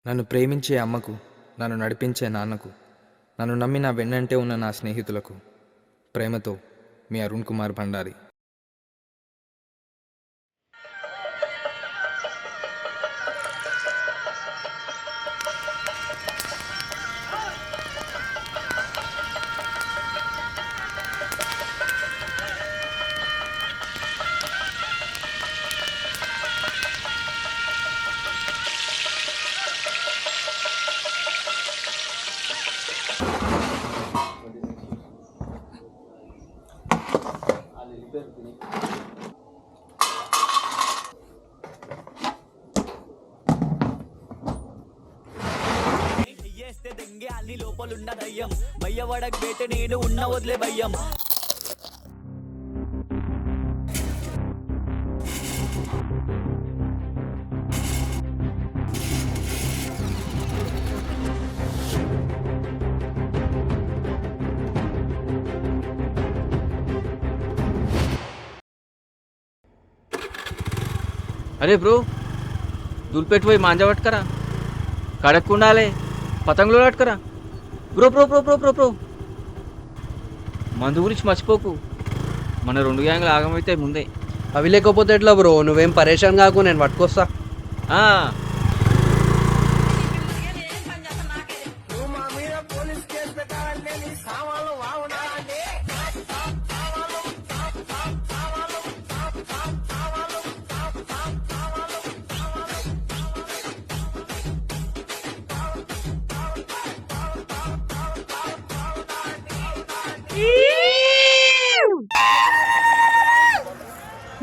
నన్ను ప్రేమించే అమ్మకు, నన్ను నడిపించే నాన్నకు, నన్ను నమ్మి నా వెన్నంటే ఉన్న నా స్నేహితులకు, ప్రేమతో మీ అరుణ్ కుమార్ భండారి. దెంగే అన్ని లోపలున్న దయ్యం భయ్యవడకు బేట నేను ఉన్న వదిలే భయ్యం. अरे ब्रो दूलपेट పోయి మాంజా పట్టుకరా కడక్కుండాలే పతంగులు పట్టుకరా bro bro bro bro bro bro మందు గురించి మర్చిపోకు మన 2 గ్యాంగ్లు ఆగమైతే ముందే అవి లేకపోతే ఎట్లా బ్రో? నువ్వేం పరేషాన్ కాకు, నేను పట్టుకొస్తా. ఆ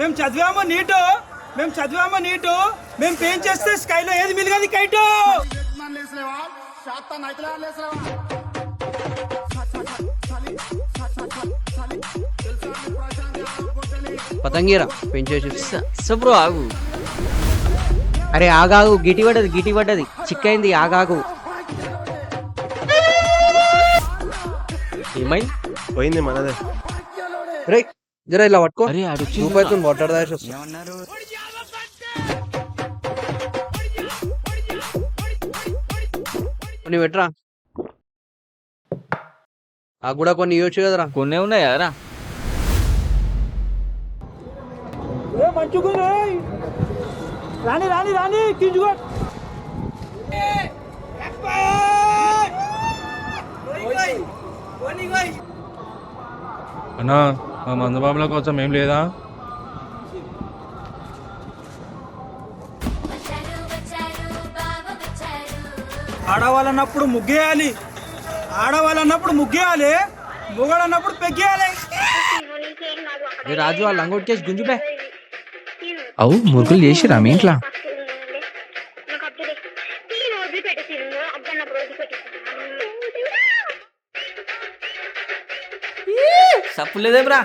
మేము చదివామో నీటు మేము పేం చేస్తే స్కైలో ఏది మిలిగది కైటు. పతంగిరా పెంచేసి. బ్రో ఆగు. అరే ఆగాగు, గిటి పడ్డది చిక్కైంది, ఆగాగు. ఏమైంది? పోయింది మనదే. రే జర ఇలా పట్టుకో. అరే అడుగు రూపాయలు వాటర్ దాచి వస్తా. కొన్ని పెట్టరా, ఆ కూడా కొన్ని ఇవ్వచ్చు కదరా. కొన్నే ఉన్నాయా రా? మంచుకుని రాని కించుకో. అన్నా మా మందబాబుల కోసం ఏం లేదా? ఆడవాళ్ళన్నప్పుడు ముగ్గేయాలి, మొగడన్నప్పుడు పెగ్గేయాలి. రాజు ఆ లంగోట్ కేసు గుంజుపే. అవు మురుగులు చేసిరా మీ ఇంట్లో? సప్పులేదేమ్రా.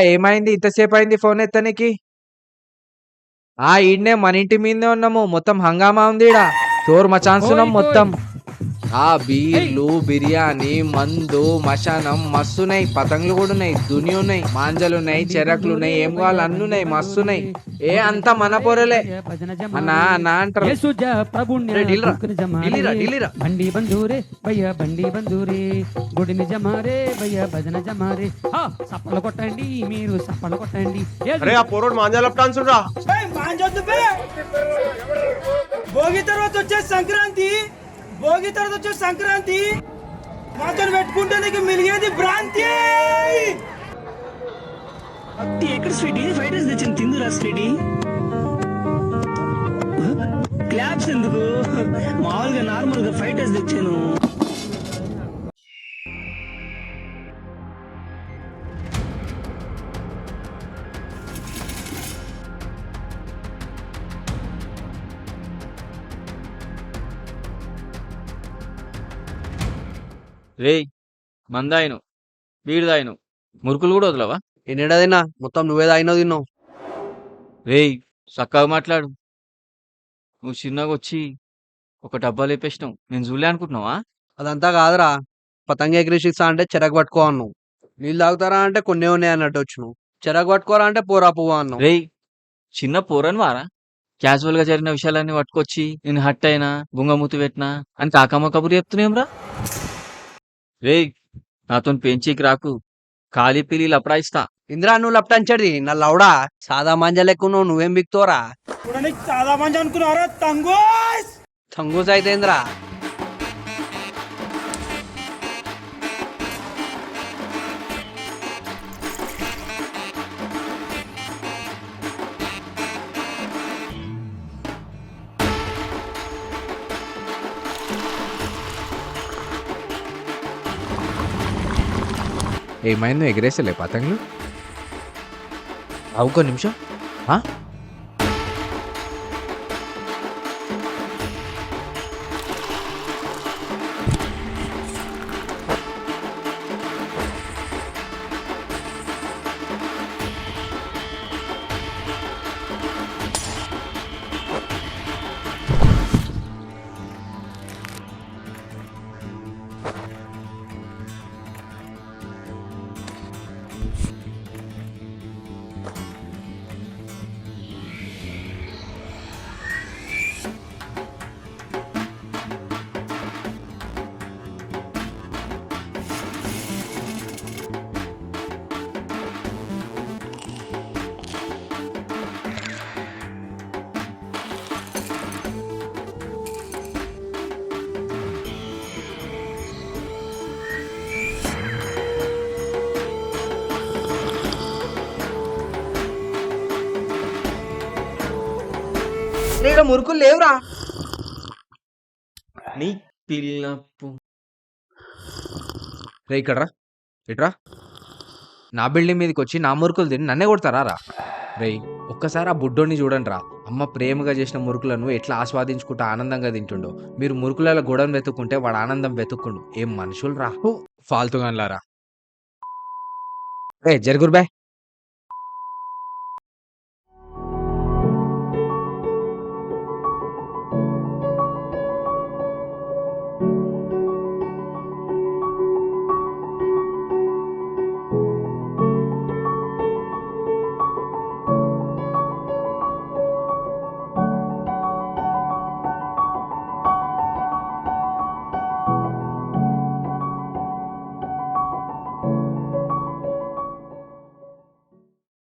ఏమైంది ఇంతసేపు అయింది ఫోన్ ఎత్తనికి? ఈడనే మన ఇంటి మీదే ఉన్నాము, మొత్తం హంగామా ఉంది ఈడ, చోరు మచాన్సున్నాం మొత్తం. బీర్లు, బిర్యానీ, మందు, మశానం మస్తున్నాయి, పతంగులు కూడా ఉన్నాయి, దుని ఉన్నాయి, మాంజలు ఉన్నాయి, చెరకులు ఉన్నాయి, ఏం కావాలి అన్ని ఉన్నాయి, మస్తున్నాయి. అంతా మన పొరలే అన్నా అన్నా అంటారు. బండి బంధూరే భయ్యా, బండి బంధూరే, గుడిని జమారే భయ్యా, భజన జమారే. సప్పలు కొట్టండి, మీరు సప్పలు కొట్టండి. అరే ఆ పోరోడు మాంజాల టాన్సురా. భోగి తర్వాత వచ్చే సంక్రాంతి మాతో పెట్టుకుంటే నీకు మిలిగేది భ్రాంతి. ఎక్కడ స్వీటీ ఫ్రైడ్ రైస్ తెచ్చింది తిందురా స్వీటీ. క్లాప్స్ ఎందుకు, మామూలుగా నార్మల్ గా ఫ్రైడ్ రైస్ తెచ్చాను. రే మందాయను బీడుదాయను మురుకులు కూడా వదలవా? ఎన్నిడదినా మొత్తం నువ్వే తాగినావు తిన్నావు. రేయ్ చక్కగా మాట్లాడు. నువ్వు చిన్నగా వచ్చి ఒక డబ్బా లేపేసినావు, నేను చూలే అనుకుంటున్నావా? అదంతా కాదురా, పతంగ ఎగిరేసిస్తా అంటే చెరకు పట్టుకో అన్నావు. నీళ్ళు తాగుతారా అంటే కొన్ని ఉన్నాయి అన్నట్టు వచ్చి నువ్వు చెరకు పట్టుకోరా అంటే పోరా పువ్వా అన్నావు. రేయ్ చిన్న పోరని వారా, క్యాజువల్ గా జరిగిన విషయాలన్నీ పట్టుకొచ్చి నేను హట్ అయినా బుంగమూతి పెట్టినా అని కాకమ్మ కబురు చెప్తున్నాంరా. రే నాతో పెంచికి రాకు, ఖాళీ పిల్లి అప్పుడా ఇస్తా. ఇంద్రా నువ్వు లప్టంచడి నా లౌడా సాదా మాంజ లెక్క నువ్వేం బిక్తోరా? కూడా నీకు చాలా మంది అనుకున్నారా తంగోస్? సంగూస్ అయితే ఇంద్రా ఏమైందో ఎగరేసలే పతంగులు? ఒక్క నిమిషం. ఆ? ఇక్కడ మురుకులు లేవురా. నీ పిల్లపు రే ఇక్కడ రా, ఇట్రా. నా బిల్డింగ్ మీదకి వచ్చి నా మురుకులు తిని నన్నే కొడతారా రా? రే ఒక్కసారి ఆ బుడ్డోని చూడండి రా. అమ్మ ప్రేమగా చేసిన మురుకులను ఎట్లా ఆస్వాదించుకుంటూ ఆనందంగా తింటుండో. మీరు మురుకులలో గొడవను వెతుక్కుంటే వాడు ఆనందం వెతుక్కుండు. ఏం మనుషులు రా, ఫాల్తుగాన్లారా. ఏ జరుగురు బాయ్.